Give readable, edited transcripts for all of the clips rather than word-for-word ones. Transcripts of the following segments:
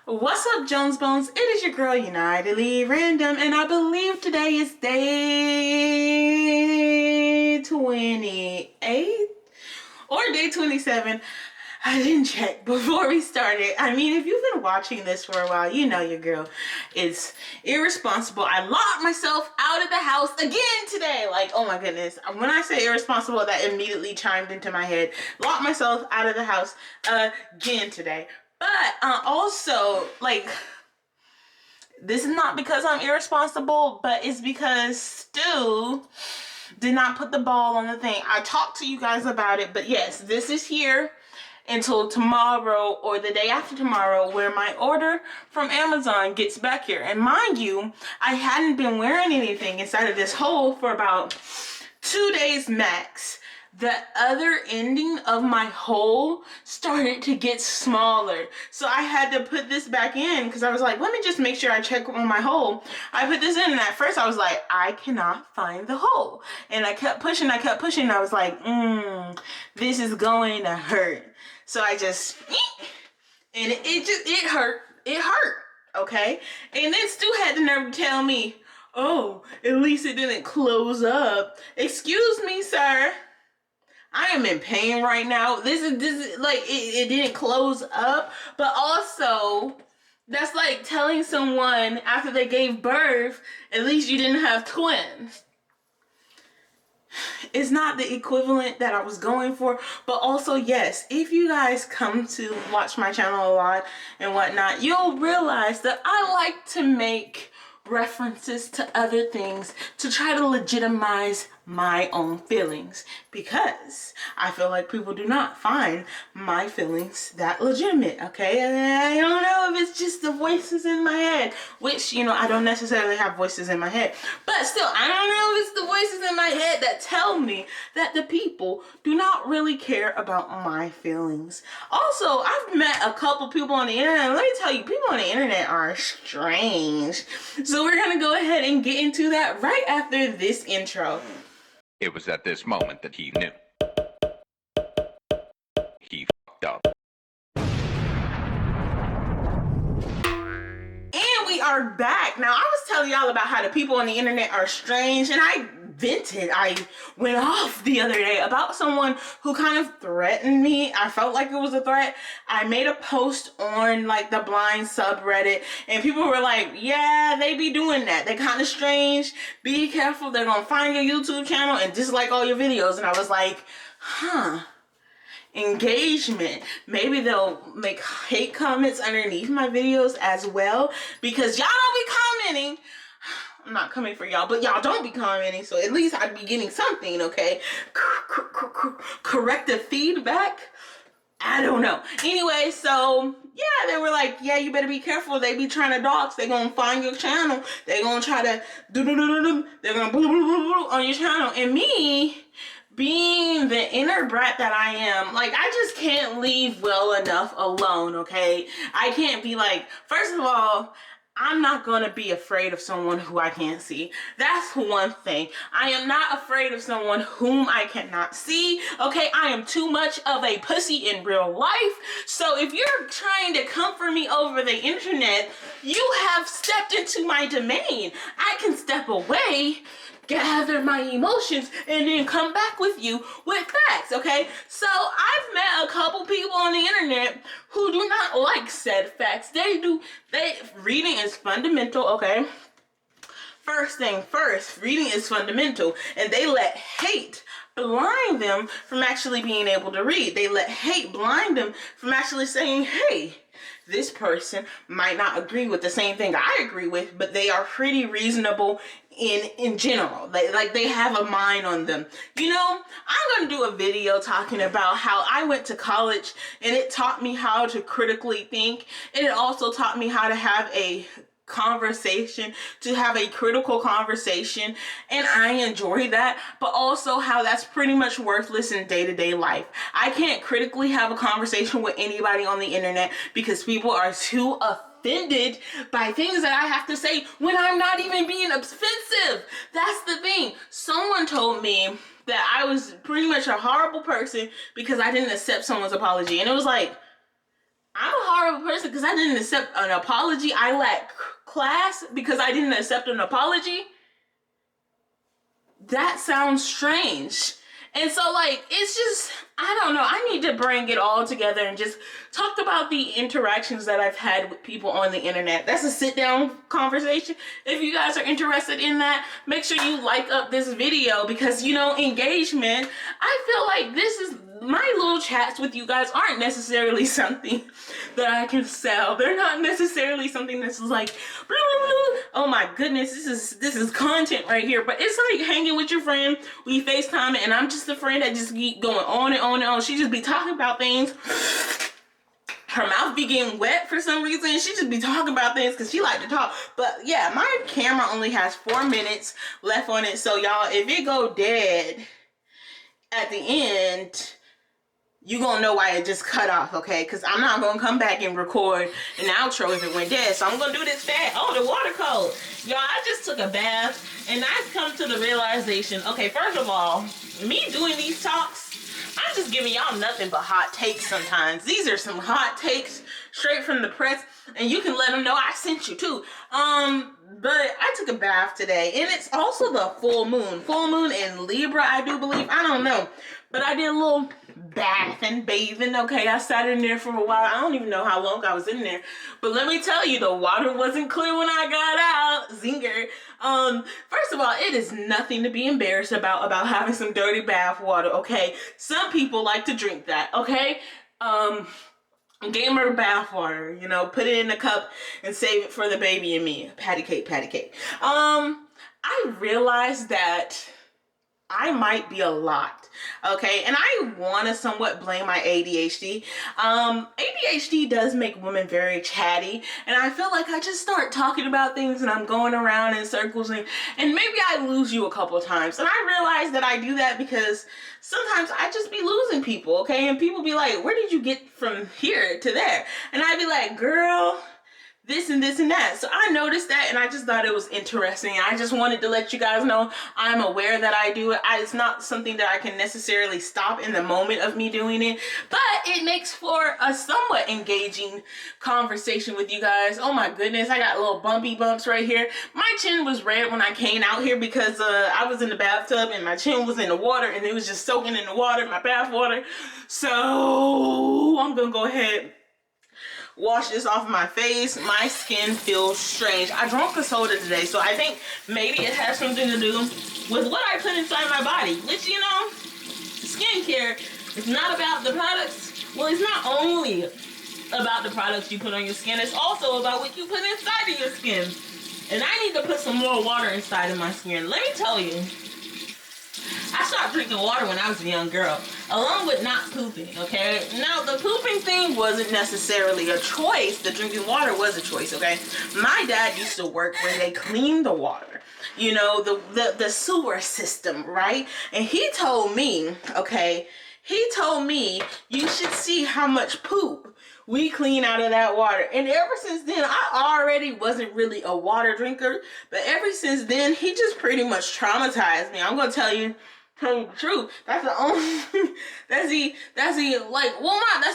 What's up, Jones Bones? It is your girl, Unitedly Random, and I believe today is day 28 or day 27. I didn't check before we started. I mean, if you've been watching this for a while, you know your girl is irresponsible. I locked myself out of the house again today. Like, oh my goodness. When I say irresponsible, that immediately chimed into my head. Locked myself out of the house again today. But also, like, this is not because I'm irresponsible, but it's because Stu did not put the ball on the thing. I talked to you guys about it, but yes, this is here until tomorrow or the day after tomorrow, where my order from Amazon gets back here. And mind you, I hadn't been wearing anything inside of this hole for about 2 days max. The other ending of my hole started to get smaller. So I had to put this back in because I was like, let me just make sure I check on my hole. I put this in, and at first I was like, I cannot find the hole. And I kept pushing, and I was like, this is going to hurt. So I just, and it hurt. It hurt, okay? And then Stu had the nerve to tell me, oh, at least it didn't close up. Excuse me, sir. I am in pain right now. This is like, it didn't close up, but also that's like telling someone after they gave birth, at least you didn't have twins. It's not the equivalent that I was going for, but also, yes, if you guys come to watch my channel a lot and whatnot, you'll realize that I like to make references to other things to try to legitimize my own feelings, because I feel like people do not find my feelings that legitimate, okay? I don't know if it's just the voices in my head, which, you know, I don't necessarily have voices in my head, but still, I don't know if it's the voices in my head that tell me that the people do not really care about my feelings. Also, I've met a couple people on the internet, and let me tell you, people on the internet are strange. So we're gonna go ahead and get into that right after this intro. It was at this moment that he knew. He fucked up. And we are back. Now, I was telling y'all about how the people on the internet are strange, and I vented. I went off the other day about someone who kind of threatened me. I felt like it was a threat. I made a post on like the blind subreddit, and people were like, yeah, they be doing that. They're kind of strange. Be careful. They're gonna find your YouTube channel and dislike all your videos. And I was like, engagement. Maybe they'll make hate comments underneath my videos as well, because y'all don't be commenting. I'm not coming for y'all, but y'all don't be commenting, so at least I'd be getting something, okay? Corrective feedback? I don't know. Anyway, so yeah, they were like, yeah, you better be careful. They be trying to dox. They gonna find your channel. They gonna try to do. They're gonna on your channel. And me, being the inner brat that I am, like, I just can't leave well enough alone, okay? I can't be like, first of all, I'm not gonna be afraid of someone who I can't see. That's one thing. I am not afraid of someone whom I cannot see, okay? I am too much of a pussy in real life. So if you're trying to comfort me over the internet, you have stepped into my domain. I can step away, gather my emotions, and then come back with you with facts, okay? So I've met a couple people on the internet who do not like said facts. Reading is fundamental, okay? First thing first, reading is fundamental, and they let hate blind them from actually being able to read. They let hate blind them from actually saying, hey, this person might not agree with the same thing I agree with, but they are pretty reasonable in general. They have a mind on them. You know, I'm gonna do a video talking about how I went to college, and it taught me how to critically think, and it also taught me how to have a critical conversation, and I enjoy that, but also how that's pretty much worthless in day-to-day life. I can't critically have a conversation with anybody on the internet because people are too offended by things that I have to say when I'm not even being offensive. That's the thing. Someone told me that I was pretty much a horrible person because I didn't accept someone's apology, and it was like, I'm a horrible person because I didn't accept an apology. I lack class because I didn't accept an apology. That sounds strange. And so, like, it's just, I don't know. I need to bring it all together and just talk about the interactions that I've had with people on the internet. That's a sit-down conversation. If you guys are interested in that, make sure you like up this video because, you know, engagement, I feel like this is, my little chats with you guys aren't necessarily something that I can sell. They're not necessarily something that's like, blah, blah, blah. Oh my goodness, this is content right here. But it's like hanging with your friend, we FaceTime, and I'm just a friend that just keep going on and on and on. She just be talking about things. Her mouth be getting wet for some reason. She just be talking about things because she like to talk. But yeah, my camera only has 4 minutes left on it. So y'all, if it go dead at the end, you gonna know why it just cut off, okay? Because I'm not gonna come back and record an outro if it went dead. So I'm gonna do this fast. Oh, the water cold. Y'all, I just took a bath and I've come to the realization, okay, first of all, me doing these talks, I'm just giving y'all nothing but hot takes sometimes. These are some hot takes straight from the press, and you can let them know I sent you too. But I took a bath today, and it's also the full moon. Full moon in Libra, I do believe. I don't know. But I did a little bathing, okay? I sat in there for a while. I don't even know how long I was in there. But let me tell you, the water wasn't clear when I got out. Zinger. First of all, it is nothing to be embarrassed about having some dirty bath water, okay? Some people like to drink that, okay? Gamer bath water, you know, put it in a cup and save it for the baby and me. Patty cake. I realized that I might be a lot, okay? And I want to somewhat blame my ADHD. ADHD does make women very chatty, and I feel like I just start talking about things and I'm going around in circles, and maybe I lose you a couple of times. And I realize that I do that because sometimes I just be losing people, okay? And people be like, where did you get from here to there? And I'd be like, girl, this and this and that. So I noticed that, and I just thought it was interesting. I just wanted to let you guys know I'm aware that I do it. It's not something that I can necessarily stop in the moment of me doing it, but it makes for a somewhat engaging conversation with you guys. Oh my goodness, I got little bumpy bumps right here. My chin was red when I came out here because I was in the bathtub and my chin was in the water and it was just soaking in the water, my bath water. So I'm gonna go ahead, wash this off my face. My skin feels strange. I drank a soda today, so I think maybe it has something to do with what I put inside my body, which, you know, skincare is not about the products. Well, it's not only about the products you put on your skin, it's also about what you put inside of your skin. And I need to put some more water inside of my skin. Let me tell you, I stopped drinking water when I was a young girl, along with not pooping, okay? Now, the pooping thing wasn't necessarily a choice. The drinking water was a choice, okay? My dad used to work where they cleaned the water, you know, the sewer system, right? And he told me, okay, you should see how much poop we clean out of that water. And ever since then, I already wasn't really a water drinker, but ever since then, he just pretty much traumatized me. I'm gonna tell you the truth. That's the only that's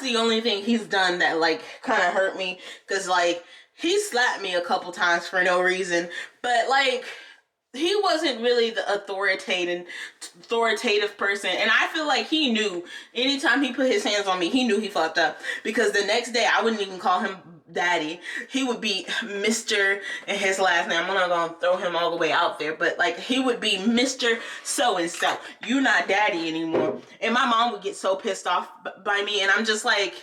the only thing he's done that like kind of hurt me, because like he slapped me a couple times for no reason, but like he wasn't really the authoritative person, and I feel like he knew anytime he put his hands on me, he knew he fucked up, because the next day I wouldn't even call him daddy. He would be Mr. and his last name, I'm not gonna throw him all the way out there, but like he would be Mr. so-and-so. You're not daddy anymore. And my mom would get so pissed off by me, and I'm just like,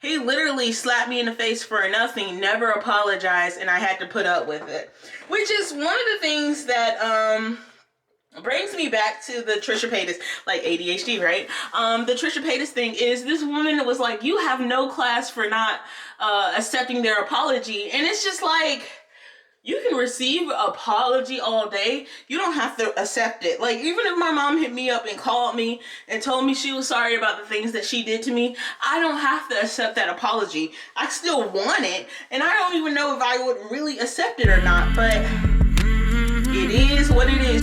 he literally slapped me in the face for nothing, never apologized, and I had to put up with it. Which is one of the things that brings me back to the Trisha Paytas, like ADHD, right? The Trisha Paytas thing is, this woman was like, you have no class for not accepting their apology. And it's just like, you can receive an apology all day. You don't have to accept it. Like, even if my mom hit me up and called me and told me she was sorry about the things that she did to me, I don't have to accept that apology. I still want it, and I don't even know if I would really accept it or not, but it is what it is.